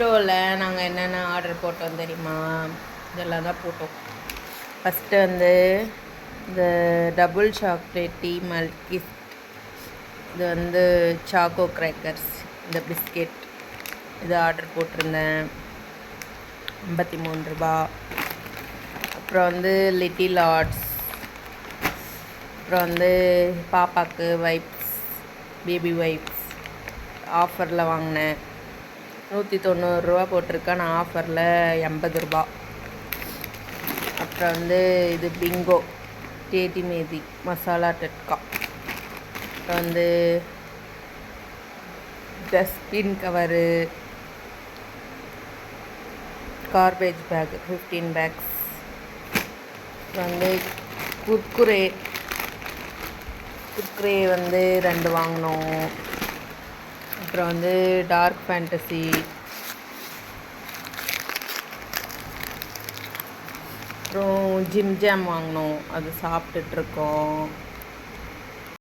ஜெப்டோவில் நாங்கள் என்னென்ன ஆர்டர் போட்டோம் தெரியுமா? இதெல்லாம் தான் போட்டோம். ஃபஸ்ட்டு வந்து இந்த டபுள் சாக்லேட் டீ மல்கிஸ், இது வந்து சாக்கோ கிராக்கர்ஸ், இந்த பிஸ்கெட் இது ஆர்டர் போட்டிருந்தேன். 53 ரூபா. அப்புறம் வந்து லிட்டில் ஆர்ட்ஸ், அப்புறம் வந்து பாப்பாவுக்கு வைப்ஸ், பேபி வைப்ஸ் ஆஃபரில் வாங்கினேன். 190 ரூபா போட்டிருக்கேன், நான் ஆஃபரில் 80 ரூபா. அப்புறம் வந்து இது பிங்கோ டேட்டி மேதி மசாலா டட்கா. அப்புறம் வந்து dustbin cover, garbage bag 15 bags. அப்புறம் வந்து குர்குரே வந்து 2 வாங்கினோம். அப்புறம் வந்து டார்க் ஃபேண்டசி, அப்புறம் ஜிம் ஜாம் வாங்கினோம், அது சாப்பிட்டுட்ருக்கோம்.